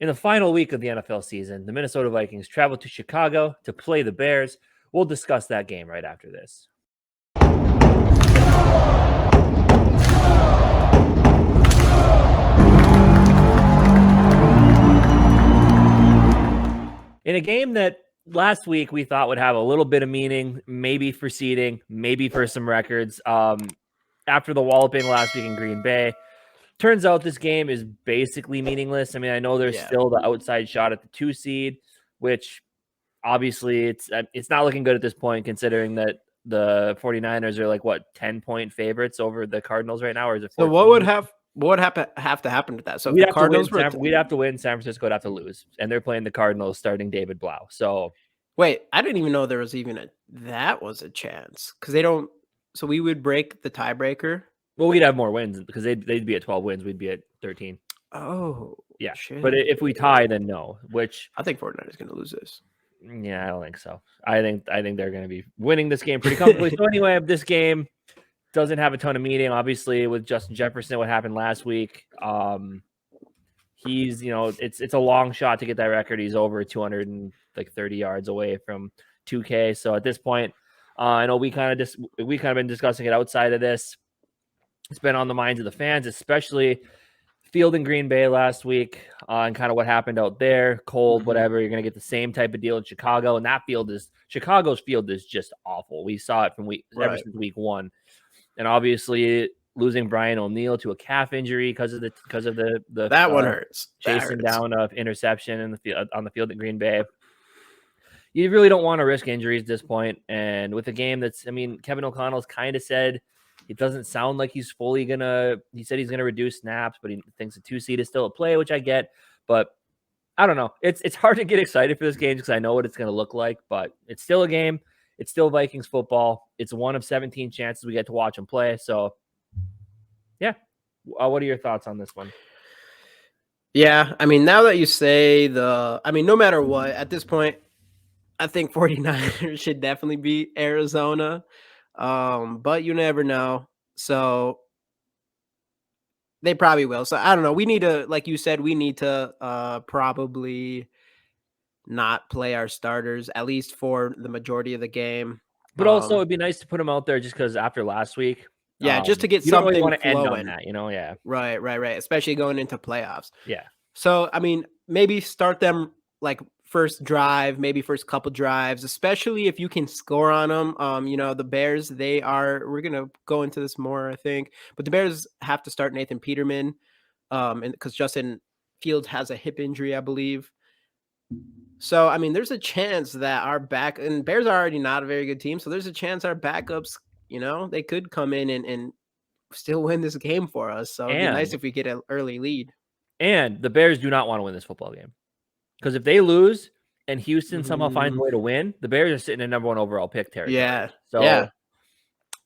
In the final week of the NFL season, the Minnesota Vikings travel to Chicago to play the Bears. We'll discuss that game right after this. In a game that last week we thought would have a little bit of meaning, maybe for seeding, maybe for some records, after the walloping last week in Green Bay, turns out this game is basically meaningless. I mean, I know there's still the outside shot at the 2 seed, which obviously it's not looking good at this point, considering that the 49ers are like, what, 10-point favorites over the Cardinals right now? Or is it 14? So what would have to happen to that? So we'd the Cardinals we'd have to win. San Francisco would have to lose, and they're playing the Cardinals starting David Blau. So wait, I didn't even know there was even that was a chance, because they don't. So we would break the tiebreaker. Well, we'd have more wins because they'd be at 12 wins. We'd be at 13. Oh, yeah. Shit. But if we tie, then no. Which I think 49 is going to lose this. Yeah, I don't think so. I think they're going to be winning this game pretty comfortably. So anyway, this game doesn't have a ton of meaning. Obviously, with Justin Jefferson, what happened last week, he's it's a long shot to get that record. He's over 230 yards away from 2K. So at this point, I know we kind of been discussing it outside of this. It's been on the minds of the fans, especially field in Green Bay last week, and kind of what happened out there. Cold, whatever. You're going to get the same type of deal in Chicago, and Chicago's field is just awful. We saw it ever since week 1, and obviously losing Brian O'Neill to a calf injury because of the that one hurts. Chasing down of interception on the field at Green Bay. You really don't want to risk injuries at this point, and with a game Kevin O'Connell's kind of said. It doesn't sound like he's fully he said he's gonna reduce snaps, but he thinks a 2 seed is still a play, which I get. But I don't know. It's hard to get excited for this game because I know what it's gonna look like. But it's still a game. It's still Vikings football. It's one of 17 chances we get to watch them play. So, yeah. What are your thoughts on this one? Yeah, I mean, now that you say no matter what, at this point, I think 49ers should definitely beat Arizona. But you never know. So they probably will. So I don't know. We need to, like you said, probably not play our starters, at least for the majority of the game. But also it'd be nice to put them out there just because after last week. Yeah, just to get something you don't really flowing. Want to end on that, yeah. Right. Especially going into playoffs. Yeah. So, I mean, maybe start them like first drive, maybe first couple drives, especially if you can score on them. The Bears, we're going to go into this more, I think, but the Bears have to start Nathan Peterman, and because Justin Fields has a hip injury, I believe. So, I mean, there's a chance that and Bears are already not a very good team. So there's a chance our backups, they could come in and still win this game for us. So it'd be nice if we get an early lead. And the Bears do not want to win this football game. Because if they lose and Houston somehow finds a way to win, the Bears are sitting in number 1 overall pick territory. Yeah. So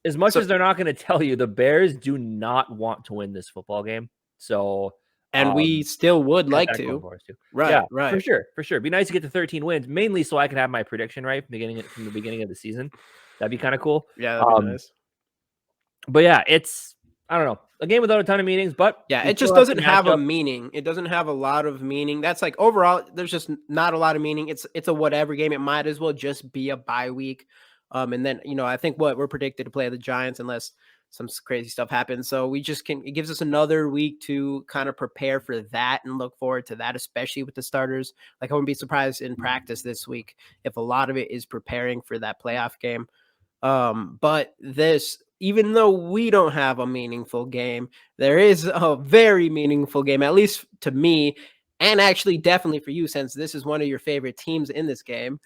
as much as they're not going to tell you, the Bears do not want to win this football game. So and we still would like to. Right. Yeah, right. For sure. It'd be nice to get to 13 wins, mainly so I can have my prediction right from the beginning of the season. That'd be kind of cool. Yeah, that'd be nice. But yeah, I don't know. A game without a ton of meanings, but yeah, it just doesn't have a meaning. It doesn't have a lot of meaning. That's like overall, there's just not a lot of meaning. It's a whatever game. It might as well just be a bye week. And then, I think we're predicted to play the Giants unless some crazy stuff happens. So it gives us another week to kind of prepare for that and look forward to that, especially with the starters. Like I wouldn't be surprised in practice this week if a lot of it is preparing for that playoff game. But even though we don't have a meaningful game, there is a very meaningful game, at least to me, and actually definitely for you, since this is one of your favorite teams in this game.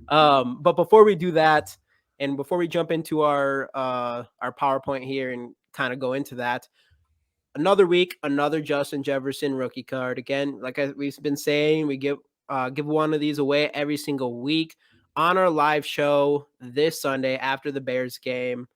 But before we do that, and before we jump into our PowerPoint here and kind of go into that, another week, another Justin Jefferson rookie card. Again, like we've been saying, we give one of these away every single week on our live show this Sunday after the Bears game.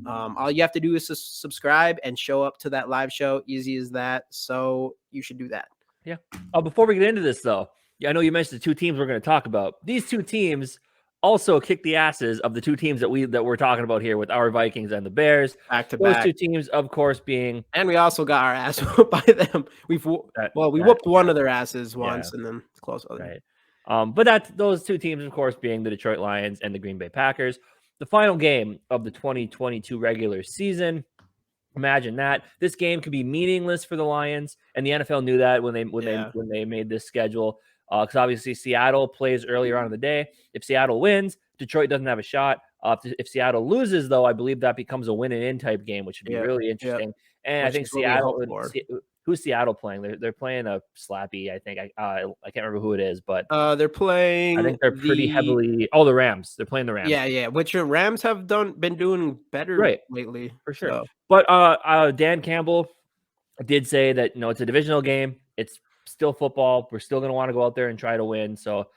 All you have to do is to subscribe and show up to that live show. Easy as that. So you should do that. Yeah. Before we get into this, though, I know you mentioned the 2 teams we're going to talk about. These 2 teams also kick the asses of the two teams that we're talking about here with our Vikings and the Bears. Back to Those back. two teams, of course, being And we also got our ass whooped by them. We whooped one of their asses once, and then it's close. Right. But that's those two teams, of course, being the Detroit Lions and the Green Bay Packers. The final game of the 2022 regular season. Imagine that. This game could be meaningless for the Lions, and the NFL knew that when they made this schedule. Because obviously Seattle plays earlier on in the day. If Seattle wins, Detroit doesn't have a shot. If Seattle loses, though, I believe that becomes a win-and-in type game, which would be really interesting. And I think Seattle. Who's Seattle playing? They're playing a slappy. I think I can't remember who it is, but they're playing. I think they're pretty heavily. Oh, the Rams. They're playing the Rams. Yeah. Which the Rams have been doing better lately, for sure. So. But Dan Campbell did say that it's a divisional game. It's still football. We're still going to want to go out there and try to win. So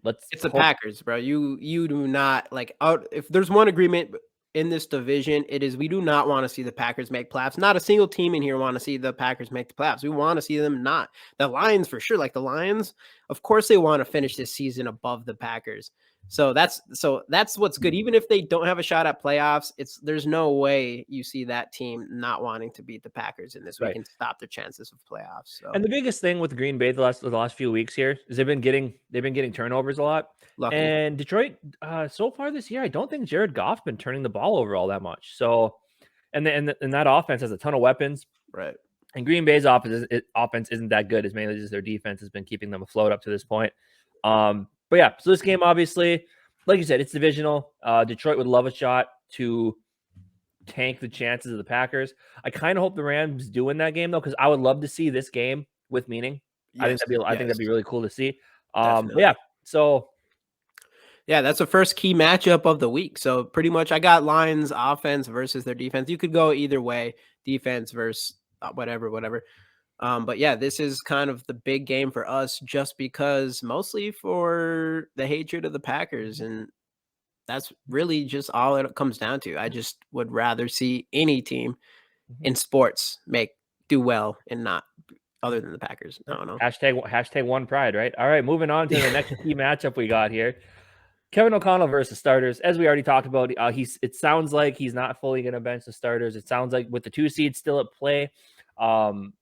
it's the Packers, bro. You do not if there's one agreement in this division, it is we do not want to see the Packers make playoffs. Not a single team in here want to see the Packers make the playoffs. We want to see them not. The Lions for sure. Like the Lions, of course they want to finish this season above the Packers. So that's what's good. Even if they don't have a shot at playoffs, there's no way you see that team not wanting to beat the Packers in this week and stop their chances of playoffs. So. And the biggest thing with Green Bay the last few weeks here is they've been getting turnovers a lot. Lucky. And Detroit, so far this year, I don't think Jared Goff's been turning the ball over all that much. So, and that offense has a ton of weapons. Right. And Green Bay's offense isn't that good. It's mainly just their defense has been keeping them afloat up to this point. But yeah, so this game, obviously, like you said, it's divisional. Detroit would love a shot to tank the chances of the Packers. I kind of hope the Rams do win that game, though, because I would love to see this game with meaning. Yes, I think that'd be really cool to see. Yeah, so... Yeah, that's the first key matchup of the week. So pretty much I got Lions offense versus their defense. You could go either way, defense versus whatever. But yeah, this is kind of the big game for us just because mostly for the hatred of the Packers. And that's really just all it comes down to. I just would rather see any team in sports do well and not other than the Packers. I don't know. Hashtag one pride, right? All right, moving on to the next key matchup we got here. Kevin O'Connell versus starters. As we already talked about, it sounds like he's not fully going to bench the starters. It sounds like with the 2 seeds still at play, because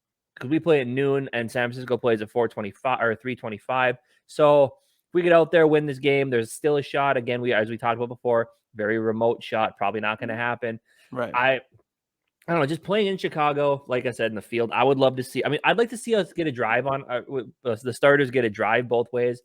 we play at noon and San Francisco plays at 4:25 or 3:25. So if we get out there, win this game, there's still a shot. Again, as we talked about before, very remote shot, probably not going to happen. Right. I don't know, just playing in Chicago, like I said, in the field, I would love to see. I mean, I'd like to see us get a drive on the starters get a drive both ways.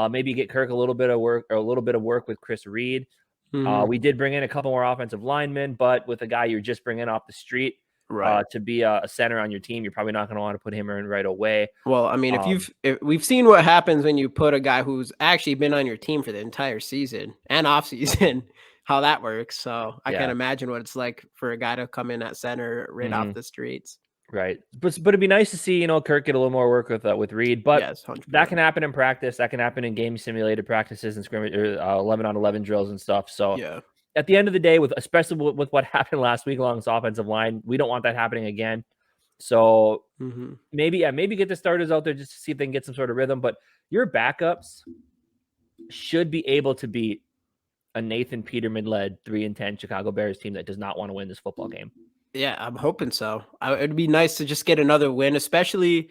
Maybe get Kirk a little bit of work with Chris Reed. We did bring in a couple more offensive linemen, but with a guy you're just bringing off the street to be a center on your team, you're probably not going to want to put him in right away. Well, I mean, if we've seen what happens when you put a guy who's actually been on your team for the entire season and off season, how that works. So I can't imagine what it's like for a guy to come in at center right off the streets. Right. But it'd be nice to see, Kirk get a little more work with Reed, but yes, that can happen in practice. That can happen in game simulated practices and scrimmage, 11-on-11 drills and stuff. So at the end of the day, especially with what happened last week along this offensive line, we don't want that happening again. So maybe get the starters out there just to see if they can get some sort of rhythm, but your backups should be able to beat a Nathan Peterman-led 3-10 Chicago Bears team that does not want to win this football game. Yeah, I'm hoping so. It'd be nice to just get another win, especially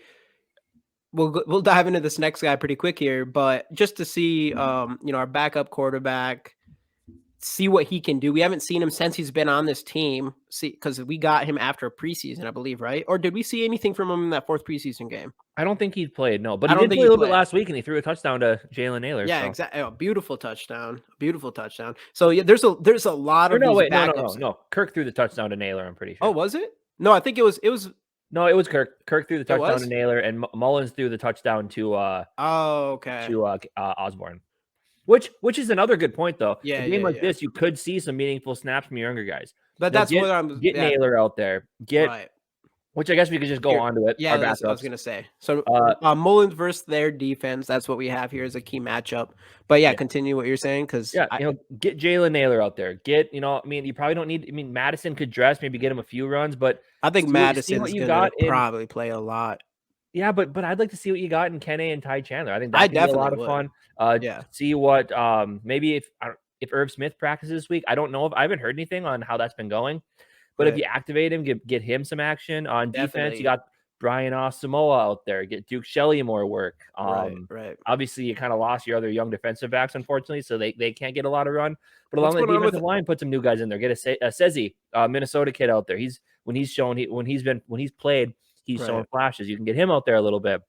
we'll dive into this next guy pretty quick here, but just to see, our backup quarterback, see what he can do. We haven't seen him since he's been on this team. Because we got him after a preseason, I believe, right? Or did we see anything from him in that 4th preseason game? I don't think he played, no. But he did play a little bit last week, and he threw a touchdown to Jalen Naylor. Yeah, exactly. Oh, beautiful touchdown. So yeah, there's a lot of backups. No. Kirk threw the touchdown to Naylor, I'm pretty sure. Oh, was it? No, I think it was. No, it was Kirk. Kirk threw the touchdown to Naylor, and Mullens threw the touchdown to Osborne. Which is another good point, though. A game like this, you could see some meaningful snaps from your younger guys. But that's what I'm get Naylor out there. Which I guess we could just go on to it. Yeah, that's what I was gonna say. So Mullens versus their defense. That's what we have here as a key matchup. But continue what you're saying because get Jalen Naylor out there. You probably don't need. Madison could dress, maybe get him a few runs, but I think Madison's gonna probably play a lot. Yeah, but I'd like to see what you got in Kenne and Ty Chandler. I think I that could be a definitely lot of would. fun. Yeah. See what maybe if Irv Smith practices this week. I don't know if I haven't heard anything on how that's been going. But if Right. you activate him, get him some action on defense. You Definitely. got Brian Asamoah out there. Get Duke Shelley more work. Right. Right. Obviously, you kind of lost your other young defensive backs, unfortunately, so they can't get a lot of run. But along What's the going on with defensive line, put some new guys in there. Get a Sezi, Minnesota kid out there. When he's played, he's right? showing flashes. You can get him out there a little bit.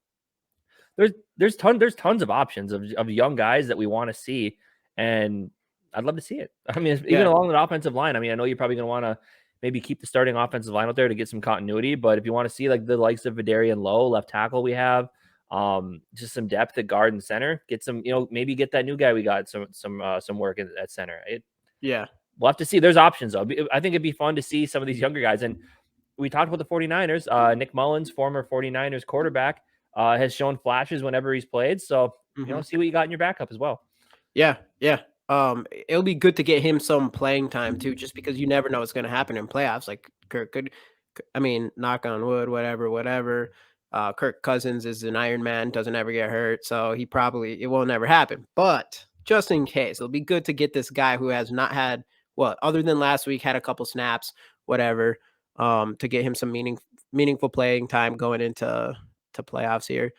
There's tons of options of young guys that we want to see, and I'd love to see it. I mean, even Yeah. along the offensive line. I mean, I know you're probably going to want to maybe keep the starting offensive line out there to get some continuity, but if you want to see like the likes of Vidarian Lowe, left tackle, we have just some depth at guard and center. Get some, maybe get that new guy we got some work at center. Yeah. We'll have to see. There's options though. I think it'd be fun to see some of these younger guys. And we talked about the 49ers. Nick Mullens, former 49ers quarterback, has shown flashes whenever he's played. So, see what you got in your backup as well. Yeah. Yeah. It'll be good to get him some playing time too, just because you never know what's going to happen in playoffs. Like Kirk could, I mean, knock on wood, whatever. Kirk Cousins is an Iron Man, doesn't ever get hurt, so it won't ever happen. But just in case, it'll be good to get this guy who has not had other than last week, had a couple snaps, whatever, to get him some meaningful playing time going into playoffs here.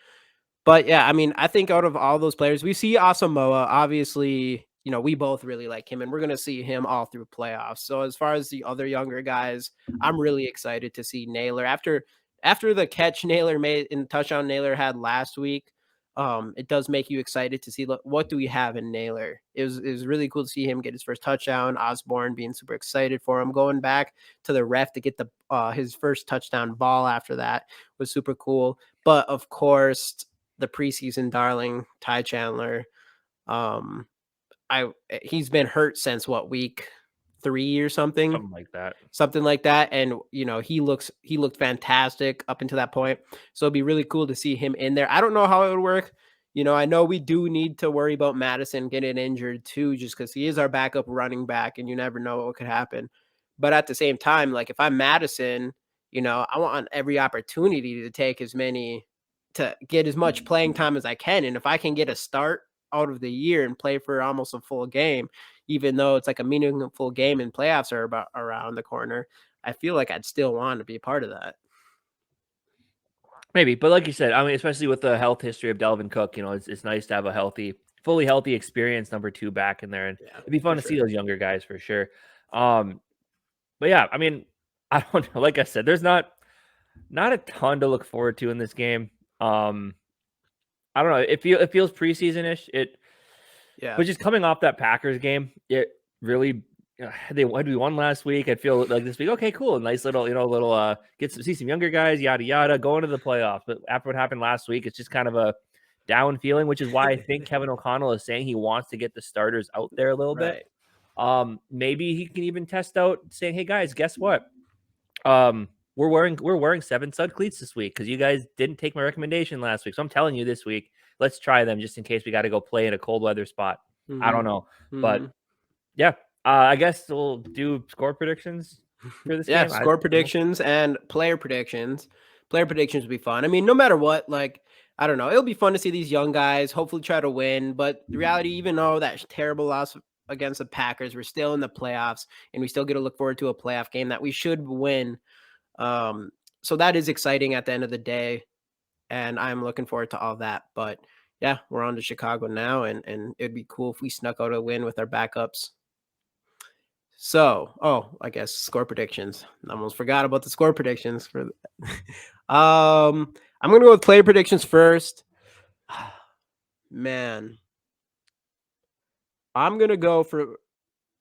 But yeah, I mean, I think out of all those players, we see Asamoah. Obviously, we both really like him, and we're gonna see him all through playoffs. So as far as the other younger guys, I'm really excited to see Naylor after the catch Naylor made and touchdown Naylor had last week. It does make you excited to see what do we have in Naylor. It was really cool to see him get his first touchdown. Osborne being super excited for him, going back to the ref to get the his first touchdown ball after that was super cool. But of course, the preseason darling Ty Chandler. Um, he's been hurt since week 3 or something, something like that, and he looked fantastic up until that point. So it'd be really cool to see him in there. I don't know how it would work. I know we do need to worry about Madison getting injured too, just because he is our backup running back, and you never know what could happen. But at the same time, like if I'm Madison, I want every opportunity to get as much playing time as I can. And if I can get a start out of the year and play for almost a full game, even though it's like a meaningful game and playoffs are about around the corner, I feel like I'd still want to be a part of that. Maybe, but like you said, I mean, especially with the health history of Delvin Cook, it's nice to have a fully healthy, experienced number 2 back in there, and Yeah, it'd be fun to see those younger guys for sure. But yeah, I mean, I don't know. Like I said, there's not a ton to look forward to in this game. I don't know. It feels preseason-ish. Yeah. But just coming off that Packers game, it really we won last week. I feel like this week, okay, cool, nice little see some younger guys, yada yada, going to the playoffs. But after what happened last week, it's just kind of a down feeling, which is why I think Kevin O'Connell is saying he wants to get the starters out there a little bit. Maybe he can even test out saying, hey guys, guess what? We're wearing 7 stud cleats this week because you guys didn't take my recommendation last week. So I'm telling you this week, let's try them just in case we got to go play in a cold weather spot. I don't know, but yeah, I guess we'll do score predictions for this game. Score predictions and player predictions. Player predictions would be fun. I mean, no matter what, like, I don't know. It'll be fun to see these young guys hopefully try to win. But the reality, even though that terrible loss against the Packers, we're still in the playoffs and we still get to look forward to a playoff game that we should win. So that is exciting at the end of the day. And I'm looking forward to all that. But yeah, we're on to Chicago now. And it'd be cool if we snuck out a win with our backups. So, I guess score predictions. I almost forgot about the score predictions for I'm going to go with player predictions first. Man. I'm going to go for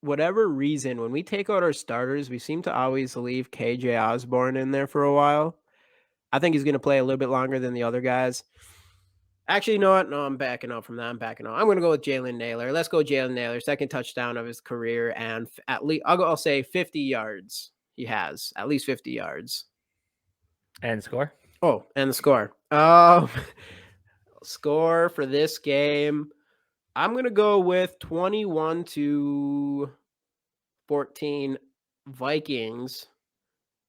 whatever reason when we take out our starters, we seem to always leave KJ Osborne in there for a while. I think he's going to play a little bit longer than the other guys. Actually, you know what? No, I'm backing up from that. I'm going to go with Jalen Naylor. Let's go Jalen Naylor. Second touchdown of his career. And at least I'll say 50 yards. He has at least 50 yards. And score? Oh, and the score. Score for this game. I'm going to go with 21-14 Vikings.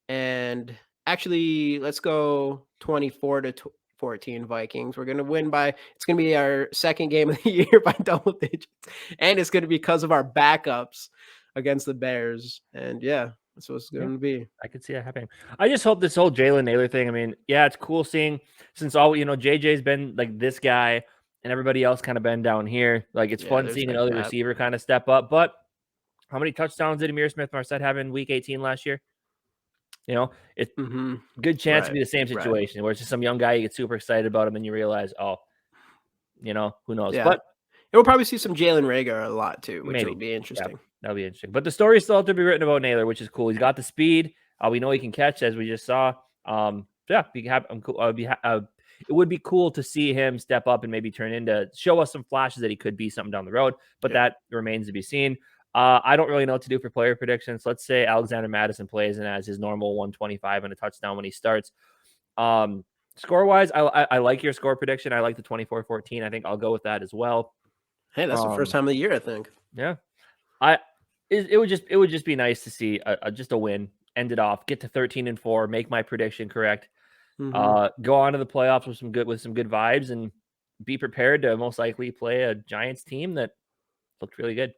And actually, let's go 24-14 24-14 Vikings. We're gonna win by. It's gonna be our second game of the year by double digits, and it's gonna be because of our backups against the Bears. And yeah, that's what it's gonna be. I could see that happening. I just hope this whole Jalen Naylor thing. I mean, yeah, it's cool seeing since all JJ's been like this guy and everybody else kind of been down here. Like it's fun there's seeing that another gap. receiver kind of step up. But how many touchdowns did Amir Smith-Marset have in Week 18 last year? It's good chance to be the same situation where it's just some young guy, you get super excited about him and you realize, oh, who knows? Yeah. But we'll probably see some Jalen Rager a lot too, which maybe will be interesting. Yeah, that'll be interesting. But the story still have to be written about Naylor, which is cool. He's got the speed. We know he can catch, as we just saw. It would be cool to see him step up and maybe show us some flashes that he could be something down the road. But that remains to be seen. I don't really know what to do for player predictions. Let's say Alexander Madison plays and has his normal 125 and a touchdown when he starts. Score-wise, I like your score prediction. I like the 24-14. I think I'll go with that as well. Hey, that's the first time of the year, I think. Yeah. It would just be nice to see just a win, end it off, get to 13-4, make my prediction correct, go on to the playoffs with some good vibes, and be prepared to most likely play a Giants team that looked really good.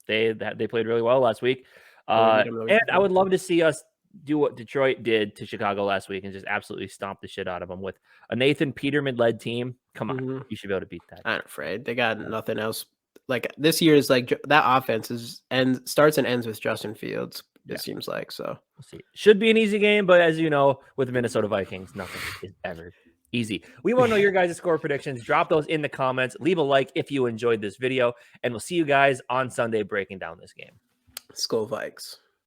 They played really well last week, and I would love to see us do what Detroit did to Chicago last week and just absolutely stomp the shit out of them with a Nathan Peterman-led team. Come on, you should be able to beat that. I'm afraid they got nothing else. Like this year is like that offense starts and ends with Justin Fields. It seems like so. We'll see. Should be an easy game, but as you know, with the Minnesota Vikings, nothing is ever easy. We want to know your guys' score predictions. Drop those in the comments. Leave a like if you enjoyed this video, and we'll see you guys on Sunday breaking down this game. Skol Vikes.